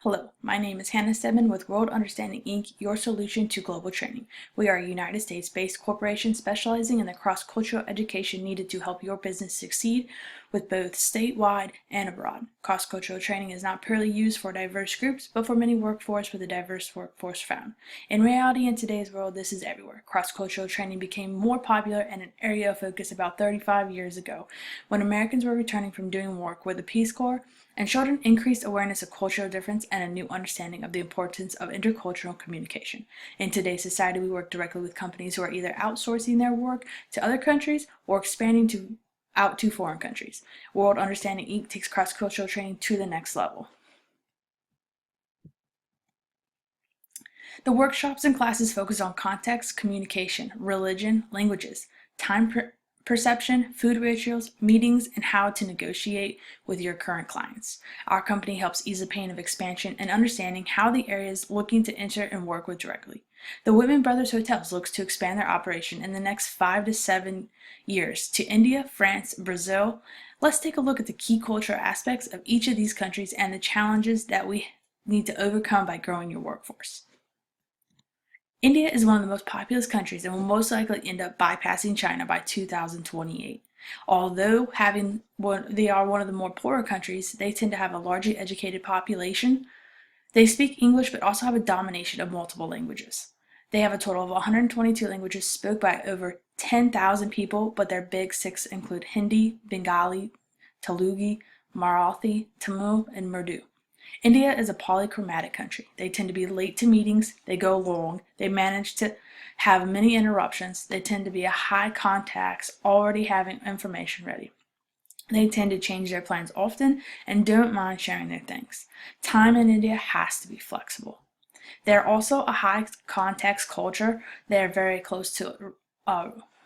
Hello, my name is Hannah Stedman with World Understanding Inc., your solution to global training. We are a United States-based corporation specializing in the cross-cultural education needed to help your business succeed with both statewide and abroad. Cross-cultural training is not purely used for diverse groups, but for many workforce with a diverse workforce found. In reality, in today's world, this is everywhere. Cross-cultural training became more popular and an area of focus about 35 years ago, when Americans were returning from doing work with the Peace Corps and showed an increased awareness of cultural difference and a new understanding of the importance of intercultural communication. In today's society, we work directly with companies who are either outsourcing their work to other countries or expanding out to foreign countries. World Understanding Inc. takes cross-cultural training to the next level. The workshops and classes focus on context, communication, religion, languages, time perception, food rituals, meetings, and how to negotiate with your current clients. Our company helps ease the pain of expansion and understanding how the area is looking to enter and work with directly. The Whitman Brothers Hotels looks to expand their operation in the next 5 to 7 years to India, France, Brazil. Let's take a look at the key cultural aspects of each of these countries and the challenges that we need to overcome by growing your workforce. India is one of the most populous countries and will most likely end up bypassing China by 2028. Although they are one of the more poorer countries, they tend to have a largely educated population. They speak English but also have a domination of multiple languages. They have a total of 122 languages spoken by over 10,000 people, but their big six include Hindi, Bengali, Telugu, Marathi, Tamil, and Urdu. India is a polychromatic country. They tend to be late to meetings, they go long, they manage to have many interruptions, they tend to be a high contacts, already having information ready. They tend to change their plans often and don't mind sharing their things. Time in India has to be flexible. They're also a high context culture. They're very close to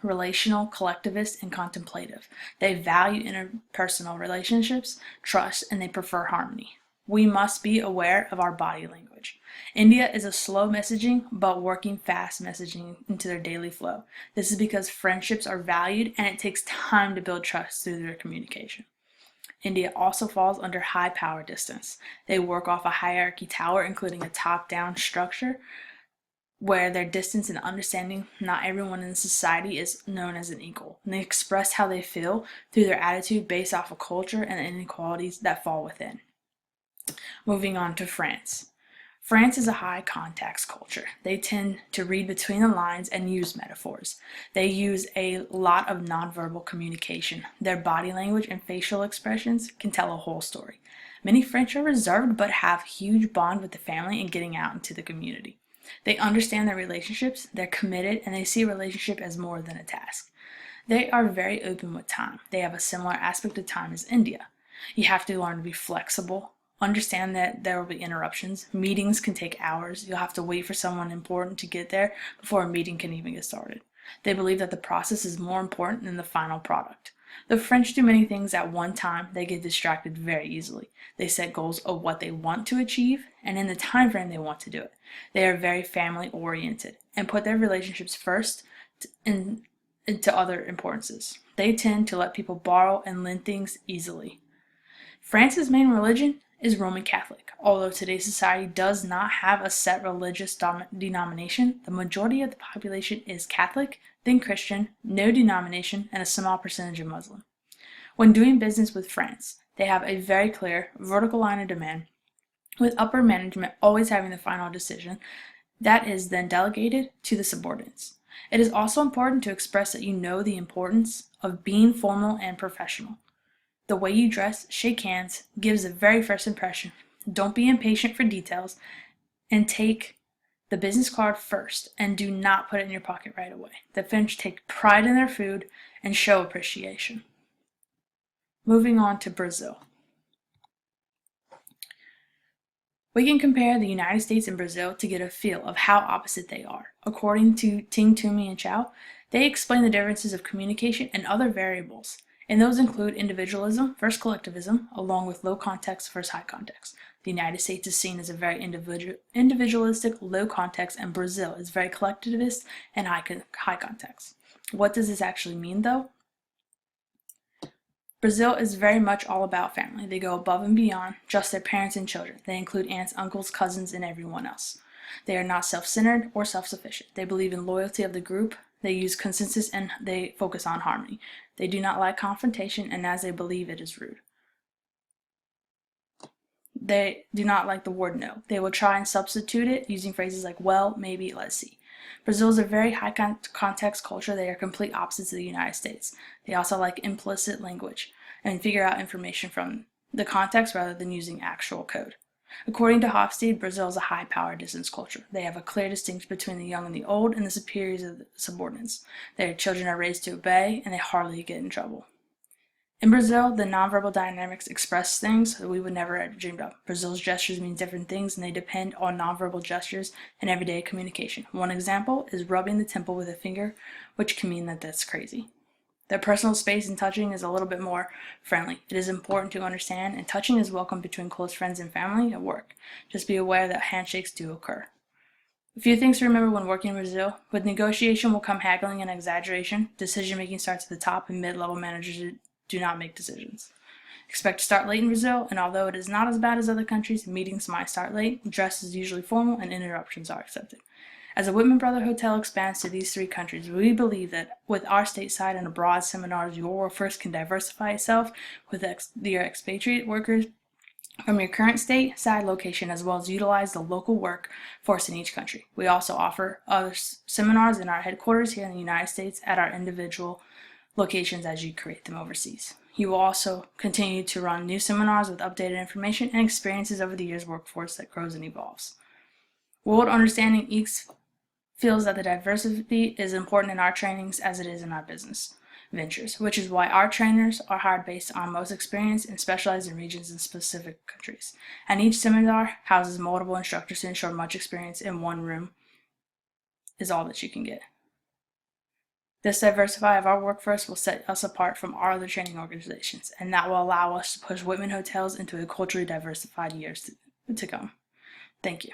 relational, collectivist, and contemplative. They value interpersonal relationships, trust, and they prefer harmony. We must be aware of our body language. India is a slow messaging, but working fast messaging into their daily flow. This is because friendships are valued and it takes time to build trust through their communication. India also falls under high power distance. They work off a hierarchy tower, including a top-down structure, where their distance and understanding not everyone in society is known as an equal. And they express how they feel through their attitude based off of culture and the inequalities that fall within. Moving on to France. France is a high context culture. They tend to read between the lines and use metaphors. They use a lot of nonverbal communication. Their body language and facial expressions can tell a whole story. Many French are reserved but have huge bond with the family and getting out into the community. They understand their relationships, they're committed, and they see a relationship as more than a task. They are very open with time. They have a similar aspect of time as India. You have to learn to be flexible. Understand that there will be interruptions. Meetings can take hours. You'll have to wait for someone important to get there before a meeting can even get started. They believe that the process is more important than the final product. The French do many things at one time. They get distracted very easily. They set goals of what they want to achieve and in the time frame they want to do it. They are very family oriented and put their relationships first into other importances. They tend to let people borrow and lend things easily. France's main religion is Roman Catholic. Although today's society does not have a set religious denomination, the majority of the population is Catholic, then Christian, no denomination, and a small percentage of Muslim. When doing business with France, they have a very clear vertical line of demand, with upper management always having the final decision that is then delegated to the subordinates. It is also important to express that you know the importance of being formal and professional. The way you dress, shake hands, gives a very first impression. Don't be impatient for details and take the business card first and do not put it in your pocket right away. The French take pride in their food and show appreciation. Moving on to Brazil. We can compare the United States and Brazil to get a feel of how opposite they are. According to Ting, Toomey, and Chow, they explain the differences of communication and other variables. And those include individualism versus collectivism, along with low context versus high context. The United States is seen as a very individualistic, low context, and Brazil is very collectivist and high context. What does this actually mean, though? Brazil is very much all about family. They go above and beyond just their parents and children. They include aunts, uncles, cousins, and everyone else. They are not self-centered or self-sufficient. They believe in loyalty of the group. They use consensus and they focus on harmony. They do not like confrontation, and as they believe it is rude. They do not like the word no. They will try and substitute it using phrases like well, maybe, let's see. Brazil is a very high context culture. They are complete opposites of the United States. They also like implicit language and figure out information from the context rather than using actual code. According to Hofstede, Brazil is a high power distance culture. They have a clear distinction between the young and the old and the superiors and the subordinates. Their children are raised to obey and they hardly get in trouble. In Brazil, the nonverbal dynamics express things that we would never have dreamed of. Brazil's gestures mean different things and they depend on nonverbal gestures in everyday communication. One example is rubbing the temple with a finger, which can mean that that's crazy. Their personal space and touching is a little bit more friendly. It is important to understand, and touching is welcome between close friends and family at work. Just be aware that handshakes do occur. A few things to remember when working in Brazil. With negotiation will come haggling and exaggeration. Decision making starts at the top and mid-level managers do not make decisions. Expect to start late in Brazil, and although it is not as bad as other countries, meetings might start late, dress is usually formal, and interruptions are accepted. As the Whitman Brother Hotel expands to these 3 countries, we believe that with our stateside and abroad seminars, your workforce can diversify itself with your expatriate workers from your current stateside location, as well as utilize the local workforce in each country. We also offer other seminars in our headquarters here in the United States at our individual locations as you create them overseas. You will also continue to run new seminars with updated information and experiences over the years workforce that grows and evolves. World Understanding feels that the diversity is important in our trainings as it is in our business ventures, which is why our trainers are hired based on most experience and specialize in regions and specific countries. And each seminar houses multiple instructors to ensure much experience in one room is all that you can get. This diversity of our workforce will set us apart from our other training organizations, and that will allow us to push Whitman Hotels into a culturally diversified years to come. Thank you.